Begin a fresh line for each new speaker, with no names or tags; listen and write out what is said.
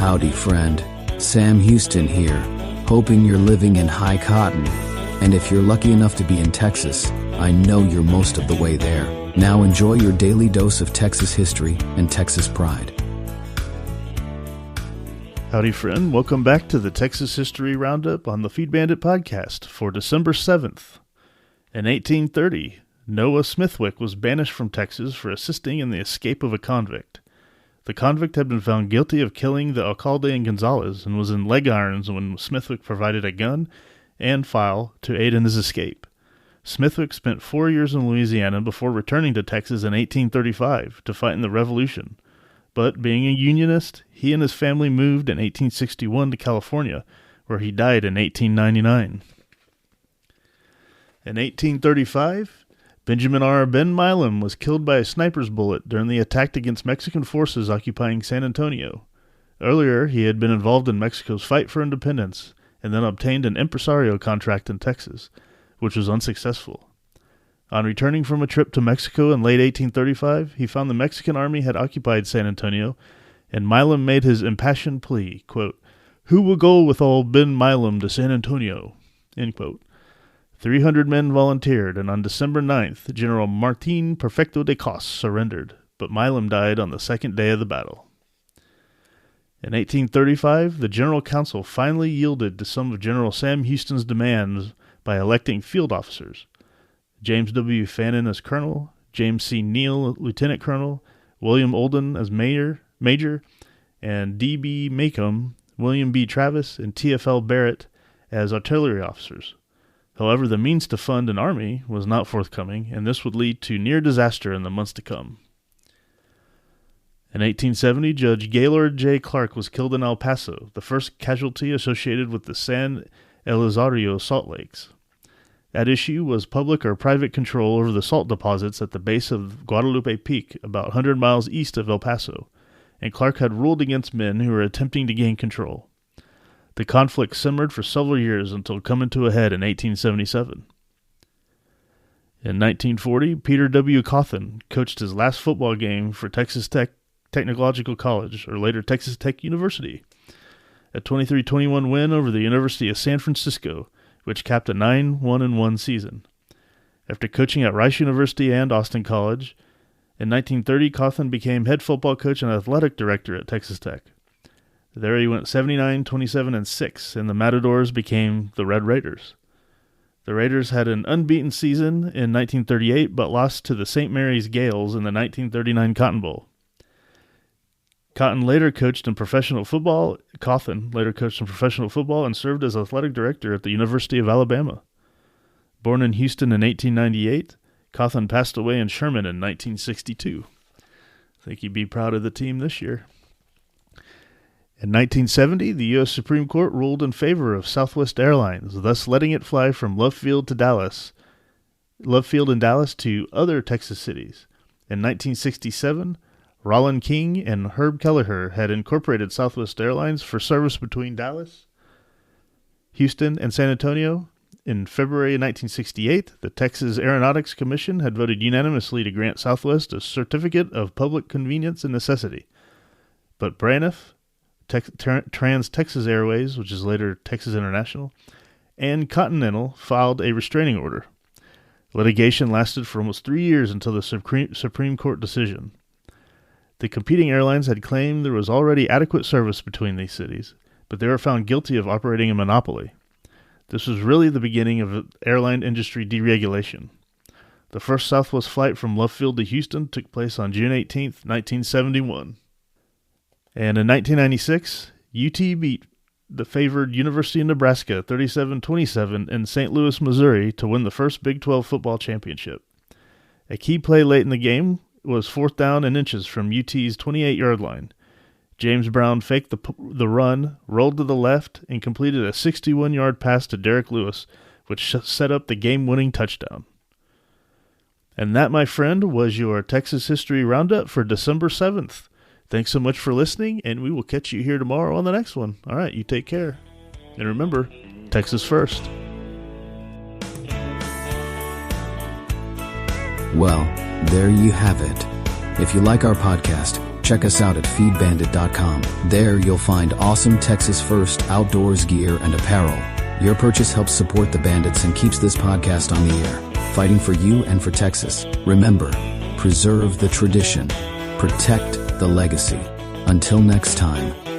Howdy, friend. Sam Houston here, hoping you're living in high cotton. And if you're lucky enough to be in Texas, I know you're most of the way there. Now enjoy your daily dose of Texas history and Texas pride.
Howdy, friend. Welcome back to the Texas History Roundup on the Feed Bandit podcast for December 7th. In 1830, Noah Smithwick was banished from Texas for assisting in the escape of a convict. The convict had been found guilty of killing the alcalde and Gonzalez and was in leg irons when Smithwick provided a gun and file to aid in his escape. Smithwick spent 4 years in Louisiana before returning to Texas in 1835 to fight in the Revolution. But being a Unionist, he and his family moved in 1861 to California, where he died in 1899. In 1835, Benjamin R. Ben Milam was killed by a sniper's bullet during the attack against Mexican forces occupying San Antonio. Earlier, he had been involved in Mexico's fight for independence and then obtained an impresario contract in Texas, which was unsuccessful. On returning from a trip to Mexico in late 1835, he found the Mexican army had occupied San Antonio, and Milam made his impassioned plea, quote, "Who will go with old Ben Milam to San Antonio?" End quote. 300 men volunteered, and on December 9th, General Martin Perfecto de Cos surrendered, but Milam died on the second day of the battle. In 1835, the General Council finally yielded to some of General Sam Houston's demands by electing field officers. James W. Fannin as colonel, James C. Neal lieutenant colonel, William Olden as major, and D.B. Macomb, William B. Travis, and T.F.L. Barrett as artillery officers. However, the means to fund an army was not forthcoming, and this would lead to near disaster in the months to come. In 1870, Judge Gaylord J. Clark was killed in El Paso, the first casualty associated with the San Elizario salt lakes. At issue was public or private control over the salt deposits at the base of Guadalupe Peak, about 100 miles east of El Paso, and Clark had ruled against men who were attempting to gain control. The conflict simmered for several years until coming to a head in 1877. In 1940, Peter W. Cawthon coached his last football game for Texas Tech Technological College, or later Texas Tech University, a 23-21 win over the University of San Francisco, which capped a 9-1-1 season. After coaching at Rice University and Austin College, in 1930, Cawthon became head football coach and athletic director at Texas Tech. There he went 79-27-6, and the Matadors became the Red Raiders. The Raiders had an unbeaten season in 1938, but lost to the St. Mary's Gales in the 1939 Cotton Bowl. Cawthon later coached in professional football and served as athletic director at the University of Alabama. Born in Houston in 1898, Cawthon passed away in Sherman in 1962. I think he'd be proud of the team this year. In 1970, the U.S. Supreme Court ruled in favor of Southwest Airlines, thus letting it fly from Love Field in Dallas to other Texas cities. In 1967, Rollin King and Herb Kelleher had incorporated Southwest Airlines for service between Dallas, Houston, and San Antonio. In February 1968, the Texas Aeronautics Commission had voted unanimously to grant Southwest a Certificate of Public Convenience and Necessity. But Braniff, Trans-Texas Airways, which is later Texas International, and Continental filed a restraining order. Litigation lasted for almost 3 years until the Supreme Court decision. The competing airlines had claimed there was already adequate service between these cities, but they were found guilty of operating a monopoly. This was really the beginning of airline industry deregulation. The first Southwest flight from Love Field to Houston took place on June 18, 1971. And in 1996, UT beat the favored University of Nebraska 37-27 in St. Louis, Missouri to win the first Big 12 football championship. A key play late in the game was 4th down and inches from UT's 28-yard line. James Brown faked the run, rolled to the left, and completed a 61-yard pass to Derek Lewis, which set up the game-winning touchdown. And that, my friend, was your Texas History Roundup for December 7th. Thanks so much for listening, and we will catch you here tomorrow on the next one. All right, you take care. And remember, Texas first.
Well, there you have it. If you like our podcast, check us out at feedbandit.com. There you'll find awesome Texas First outdoors gear and apparel. Your purchase helps support the Bandits and keeps this podcast on the air, fighting for you and for Texas. Remember, preserve the tradition, protect the legacy. Until next time.